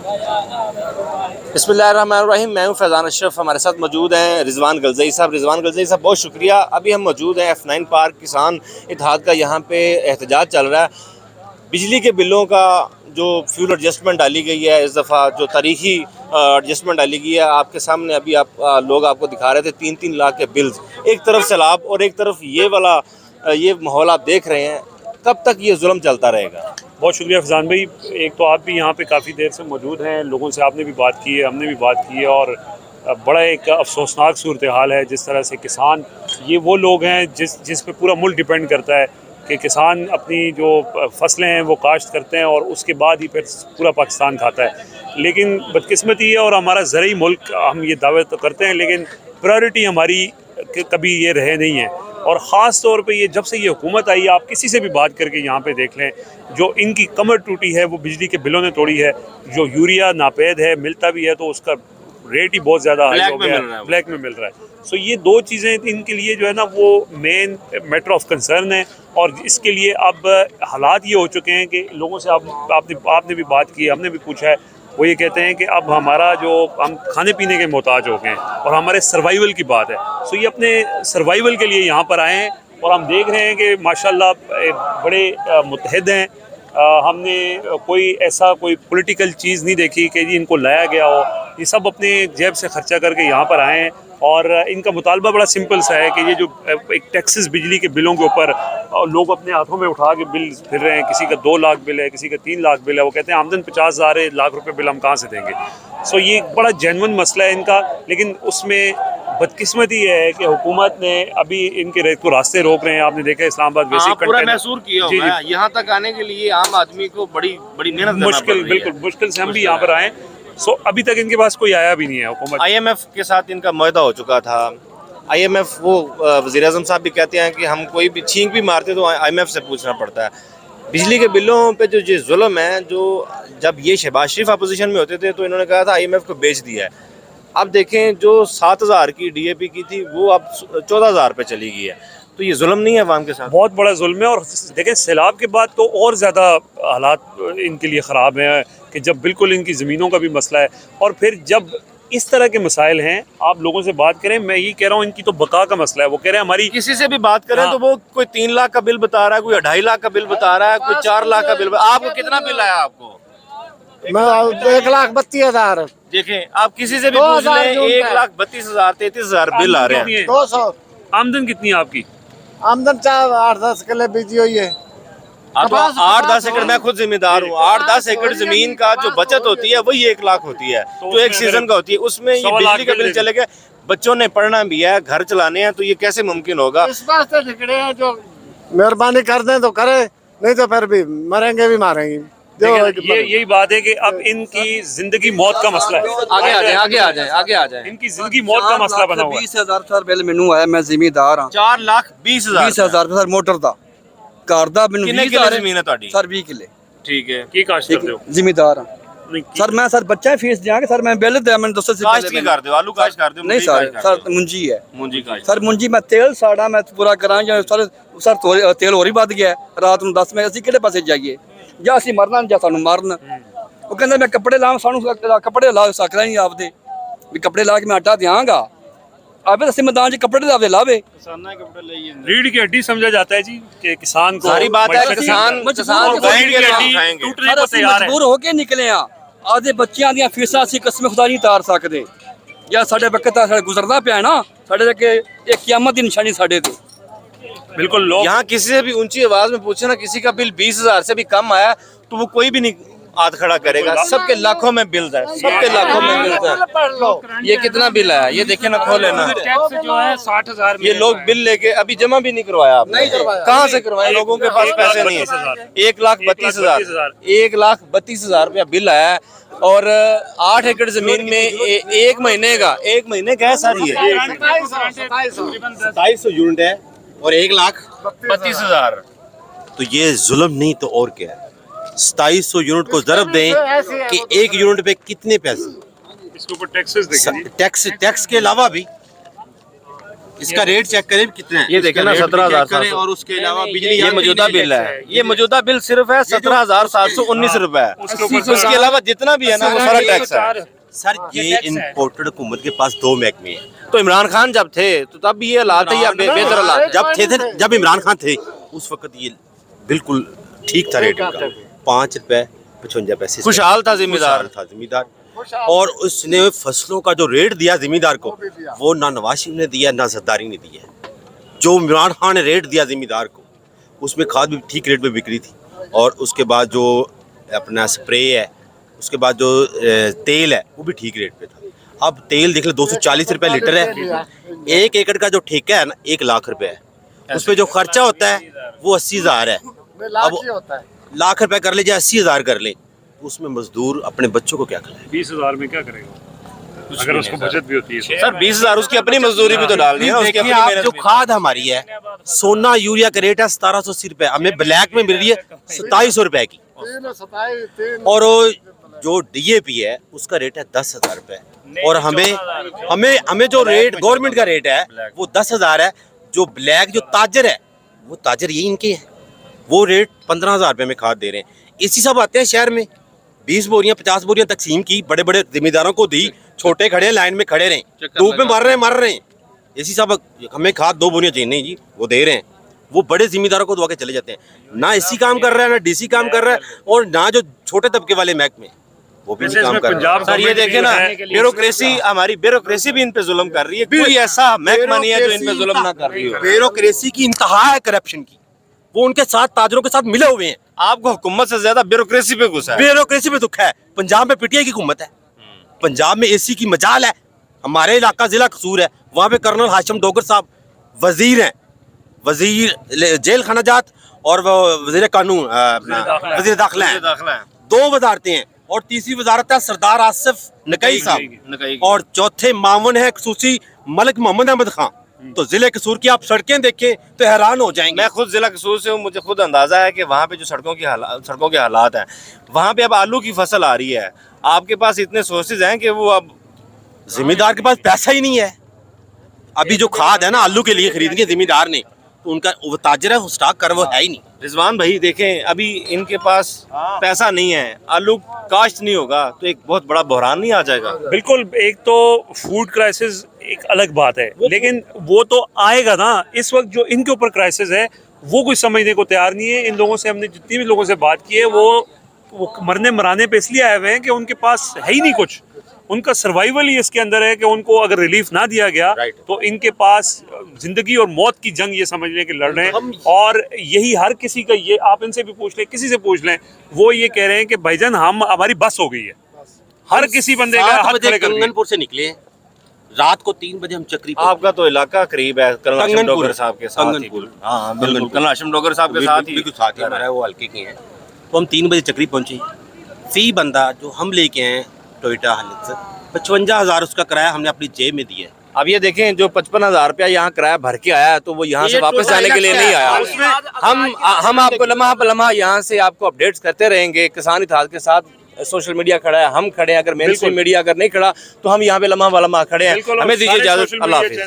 बिस्मिल्लाहिर्रहमानिर्रहीम। मैं हूँ फैज़ान अशरफ। हमारे साथ मौजूद हैं रिजवान गलज़ई साहब। रिजवान गलज़ई साहब, बहुत शुक्रिया। अभी हम मौजूद हैं F9 पार्क, किसान इत्तेहाद का यहाँ पे एहतजाज चल रहा है। बिजली के बिलों का जो फ्यूल एडजस्टमेंट डाली गई है, इस दफ़ा जो तारीखी एडजस्टमेंट डाली गई है, आपके सामने अभी लोग आपको दिखा रहे थे 3-3 लाख के बिल्स। एक तरफ सैलाब और एक तरफ ये वाला ये माहौल आप देख रहे हैं। कब तक ये जुल्म चलता रहेगा? बहुत शुक्रिया फैज़ान भाई। एक तो आप भी यहाँ पे काफ़ी देर से मौजूद हैं, लोगों से आपने भी बात की है, हमने भी बात की है, और बड़ा एक अफसोसनाक सूरत हाल है। जिस तरह से किसान, ये वो लोग हैं जिस पे पूरा मुल्क डिपेंड करता है कि किसान अपनी जो फसलें हैं वो काश्त करते हैं और उसके बाद ही फिर पूरा पाकिस्तान खाता है। लेकिन बदकिस्मती है, और हमारा ज़रूरी मुल्क, हम ये दावे तो करते हैं, लेकिन प्रायोरिटी हमारी कभी ये रहे नहीं है। और ख़ास तौर पे ये जब से ये हुकूमत आई, आप किसी से भी बात करके यहाँ पे देख लें, जो इनकी कमर टूटी है वो बिजली के बिलों ने तोड़ी है। जो यूरिया नापेद है, मिलता भी है तो उसका रेट ही बहुत ज़्यादा हाई हो गया है, ब्लैक में मिल रहा है। सो ये दो चीज़ें इनके लिए जो है ना, वो मेन मैटर ऑफ कंसर्न है। और इसके लिए अब हालात ये हो चुके हैं कि लोगों से आपने भी बात की, हमने भी पूछा है, वो ये कहते हैं कि अब हमारा जो हम खाने पीने के मोहताज हो गए हैं और हमारे सर्वाइवल की बात है। सो ये अपने सर्वाइवल के लिए यहाँ पर आए हैं, और हम देख रहे हैं कि माशाल्लाह बड़े मुत्तहिद हैं। हमने कोई ऐसा कोई पॉलिटिकल चीज़ नहीं देखी कि जी इनको लाया गया हो। ये सब अपने जेब से खर्चा करके यहाँ पर आए हैं, और इनका मुतालबा बड़ा सिंपल सा है कि ये जो एक टैक्सेस बिजली के बिलों के ऊपर लोग अपने हाथों में उठा के बिल फिर रहे हैं। किसी का 2 लाख बिल है, किसी का 3 लाख बिल है। वो कहते हैं आमदन 50,000 है, लाख रुपए बिल हम कहाँ से देंगे। सो ये बड़ा जेन्युइन मसला है इनका। लेकिन उसमें बदकिस्मती है कि हुकूमत ने अभी इनके रेट को रास्ते रोक रहे हैं। आपने देखा इस्लामाबाद वैसे पूरा महसूस किया होगा। यहाँ तक आने के लिए आम आदमी को बड़ी मेहनत मुश्किल, बिल्कुल मुश्किल से हम भी यहाँ पर आए। सो अभी तक इनके पास कोई आया भी नहीं है हुकूमत। IMF के साथ इनका मुआहदा हो चुका था। IMF, वो वज़ीर-ए-आज़म साहब भी कहते हैं कि हम कोई भी छींक भी मारते तो IMF से पूछना पड़ता है। बिजली के बिलों पे जो ये जुल्म है, जो जब ये शहबाज शरीफ अपोजिशन में होते थे तो इन्होंने कहा था IMF को बेच दिया है। अब देखें, जो 7,000 की DAP की थी वो अब 14,000 पे चली गई है। तो ये जुल्म नहीं है अवाम के साथ? बहुत बड़ा जुल्म है। और देखें, सैलाब के बाद तो और ज़्यादा हालात इनके लिए ख़राब हैं कि जब बिल्कुल इनकी ज़मीनों का भी मसला है, और फिर जब इस तरह के मसाइल हैं, आप लोगों से बात करें, मैं ये कह रहा हूँ इनकी तो बका का मसला है। वो कह रहे हैं हमारी, किसी से भी बात करें तो वो कोई 3 लाख का बिल बता रहा है, कोई 2.5 लाख का बिल बता रहा है, कोई 4 लाख का बिल। आपको कितना बिल आया? आपको 1,32,000। देखें, आप किसी से भी पूछ लें, 1,32,000 33,000 बिल आ रहे हैं। 200। आमदन कितनी है आपकी? आमदन 8-10 किले बीजी हुई है। हाँ, तो 8-10 एकड़, मैं खुद जिम्मेदार हूँ। 8-10 एकड़ जमीन का जो बचत होती है वही 1 लाख होती है, जो एक सीजन का होती है। उसमें ये बिजली का बिल चले गए, बच्चों ने पढ़ना भी है, घर चलाने हैं, तो ये कैसे मुमकिन होगा? इस वास्ते झगड़े हैं, जो मेहरबानी कर दें तो करे, नहीं तो फिर भी मरेंगे भी मारेंगे। यही बात है कि अब इनकी जिंदगी मौत का मसला है। आगे आ जाए। इनकी जिंदगी मौत का मसला बना हुआ है। 20,000 सर बिल मैनू आया, मैं जिम्मेदार हाँ। 4,20,000 सर मोटर दा घर दा मैनू 20,000 जमीन है ਤੁਹਾਡੀ? सर 20 किले। ठीक है। की काश्त करते हो? जिम्मेदार हाँ सर। मैं सर बच्चा फीस दियांगे सर, मैं बिल दे, मैंने दोस्तों से काश्त की कर दो, आलू काश्त कर दो? नहीं सर मुंजी है। मुंजी काश्त सर मुंजी मैं तेल साड़ा मैं पूरा करा या सर तेल और ही ਵੱਧ ਗਿਆ ਰਾਤ ਨੂੰ 10 ਵਜੇ। ਅਸੀਂ ਕਿਹੜੇ ਪਾਸੇ ਜਾਈਏ? ਜਾਂ ਅਸੀਂ ਮਰਨਾ ਜਾਂ ਸਾਨੂੰ ਮਾਰਨ। ਉਹ ਕਹਿੰਦਾ ਮੈਂ ਕੱਪੜੇ ਲਾਵਾਂ, ਸਾਨੂੰ ਕੱਪੜੇ ਲਾ ਸਕਦਾ ਨਹੀਂ ਆਪਦੇ, ਵੀ ਕੱਪੜੇ ਲਾ ਕੇ ਮੈਂ ਆਟਾ ਦਿਆਂਗਾ। आपे तो मैदान च कपड़े लावे लावे, रीढ़ की हड्डी समझा जाता है जी कि किसान को। सारी बात है, किसान मजबूर होके निकले आ। आधे बच्चों दी फीसां असीं कसम खुदा नहीं तार सकते। या साडे वक्त गुजरदा पिया ना, साडे तक एक क़यामत दी निशानी साडे ते। बिल्कुल। लोग यहाँ किसी से भी ऊंची आवाज में पूछे ना, किसी का बिल 20,000 से भी कम आया तो वो कोई भी नहीं हाथ खड़ा करेगा। सबके लाखों में बिल है, सबके लाखों में बिल है। ये कितना बिल आया ये देखे ना, खोले ना। टैक्स जो है 60,000। ये लोग बिल लेके अभी जमा भी नहीं करवाया आपने? कहाँ से करवाया? लोगों के पास पैसे नहीं है। 1,32,000 1,32,000 रुपया बिल आया है, और 8 एकड़ जमीन में एक महीने का है सर। ये 2700 यूनिट है और 1,32,000। तो ये जुल्म नहीं तो और क्या है? 2700 यूनिट को ज़रब दें कि 1 यूनिट पे कितने पैसे? इसके ऊपर टैक्सेस देखें। टैक्स के अलावा भी इसका रेट चेक करें कितना है। ये देखें ना, इसका रेट 17,700 चेक करें और उसके अलावा बिजली ये मौजूदा बिल है, ये मौजूदा बिल सिर्फ है 17,719 रुपए। उसके अलावा जितना भी है ना वो सारा टैक्स है। सर ये इम्पोर्टेड हुकूमत के पास 2 महकमे हैं। तो इमरान खान जब थे तो तब भी ये हालात है या बेहतर हालात? जब इमरान खान थे उस वक्त ये बिल्कुल ठीक था रेट का, 5 रुपए 55 पैसे खुशहाल था जिम्मेदार। और उसने फसलों का जो रेट दिया जिम्मेदार को, वो ना नवाज शरीफ ने दिया ना जरदारी ने दिया। जो इमरान खान ने रेट दिया जिम्मेदार को, उसमें खाद भी ठीक रेट पे बिक्री थी, और उसके बाद जो अपना स्प्रे है, उसके बाद जो तेल है वो भी ठीक रेट पे था। अब तेल देख लो 240 रुपए लीटर है। 1 एकड़ का जो ठेका है ना 1 लाख रुपए है, उस पर जो खर्चा होता है वो 80,000 है। अब लाख रुपए कर ले या 80,000 कर ले, उसमें मजदूर अपने बच्चों को क्या खिलाए? 20,000 में क्या करेगा अगर उसको बचत भी होती है? सर 20,000 उसकी अपनी मजदूरी भी तो डालनी है ना, उसकी देखिए अपनी आप, मेहनत जो भी। खाद हमारी है, सोना यूरिया का रेट है 1780 रुपए, हमें ब्लैक में मिल रही है 2700 रुपए की, और जो डीएपी है उसका रेट है 10,000 रुपए, और हमें जो रेट गवर्नमेंट का रेट है वो 10,000 है। जो ब्लैक जो ताजर है वो ताजर ये इनके है, वो रेट 15,000 रुपए में खाद दे रहे हैं। इसी सब आते हैं शहर में 20 बोरियां 50 बोरियां तकसीम की, बड़े बड़े जिम्मेदारों को दी, छोटे खड़े लाइन में खड़े रहे, धूप में मर रहे हैं। इसी सब हमें खाद 2 बोरियां चाहिए जी, वो दे रहे हैं, वो बड़े जिम्मेदारों को दवा के चले जाते हैं। ना एसी काम कर रहा है, ना डीसी काम कर रहा है, और ना जो छोटे तबके वाले महकमे वो भी नहीं काम कर रहे हैं। सर ये देखे ना, ब्यूरोक्रेसी, हमारी ब्यूरोक्रेसी भी इन पे जुल्म कर रही है। कोई ऐसा महकमा नहीं है जो इन पे जुल्म ना कर रही हो। ब्यूरोक्रेसी की इंतहा है करप्शन की, वो उनके साथ ताजरों के साथ मिले हुए हैं। आपको हुकूमत से ज्यादा ब्यूरोक्रेसी पे गुस्सा है। ब्यूरोक्रेसी पे दुख है। पंजाब में पीटीआई की हुकूमत है, पंजाब में एसी की मजाल है। हमारे इलाका जिला कसूर है, वहाँ पे कर्नल हाशिम डोगर साहब वजीर हैं, वजीर जेल खाना जात, और वो वजीर कानून वजीर दाखिला है। 2 वजारतें हैं, और तीसरी वजारत है सरदार आसिफ नकई साहब, और चौथे मामून है खसूसी मलिक मोहम्मद अहमद खान। तो जिले कसूर की आप सड़कें देखें तो हैरान हो जाएंगे। मैं खुद जिला कसूर से हूँ, मुझे खुद अंदाजा है कि वहाँ पे जो सड़कों के हालात हैं, वहाँ पे अब आलू की फसल आ रही है। आपके पास इतने सोर्सेज हैं कि वो अब जिम्मेदार के पास पैसा ही नहीं है। अभी जो खाद है ना आलू के लिए खरीदेंगे जिम्मेदार ने, तो उनका वो ताजर है, वो स्टॉक कर वो है ही नहीं। रिजवान भाई देखें, अभी इनके पास पैसा नहीं है, आलू काश्त नहीं होगा तो एक बहुत बड़ा बहरान नहीं आ जाएगा? बिल्कुल। एक तो फूड क्राइसिस एक अलग बात है, लेकिन वो तो आएगा ना। इस वक्त जो इनके ऊपर क्राइसिस है वो कुछ समझने को तैयार नहीं है। इन लोगों से हमने जितनी भी लोगों से बात की है, वो मरने मराने पे इसलिए आए हुए हैं कि उनके पास है ही नहीं कुछ। उनका सर्वाइवल ही इसके अंदर है कि उनको अगर रिलीफ ना दिया गया तो इनके पास जिंदगी और मौत की जंग ये समझ लें कि लड़ रहे हैं। और यही हर किसी का, ये आप इनसे भी पूछ लें, किसी से पूछ लें, वो ये कह रहे हैं कि भाईजान हमारी बस हो गई है। हर किसी बंदे का हाथ खड़े कर दिए। कंगनपुर से निकले रात को 3 बजे हम चक्री। आपका तो इलाका करीब है कर्नल हाशिम डोगर साहब के साथ ही। कंगनपुर। हाँ बिल्कुल, कर्नल हाशिम डोगर साहब के साथ ही। बिल्कुल साथ ही हमारा, वो हल्के के हैं। तो हम 3 बजे चक्री पहुंचे। फी बंदा जो हम लेके आए टोयोटा हालत से 55,000 उसका किराया हमने अपनी जेब में दिया है। अब ये देखें, जो 55,000 रुपया यहाँ किराया भर के आया है, तो वो यहाँ से वापस जाने के लिए नहीं आया। हम आपको लम्हा ब लम्हा यहाँ से आपको अपडेट्स करते रहेंगे। किसान इत्तेहाद के साथ सोशल मीडिया खड़ा है, हम खड़े हैं। अगर मेन स्ट्रीम मीडिया अगर नहीं खड़ा तो हम यहाँ पे लम्हा ब लम्हा खड़े हैं। हमें दीजिए इजाजत। अल्लाह हाफिज़।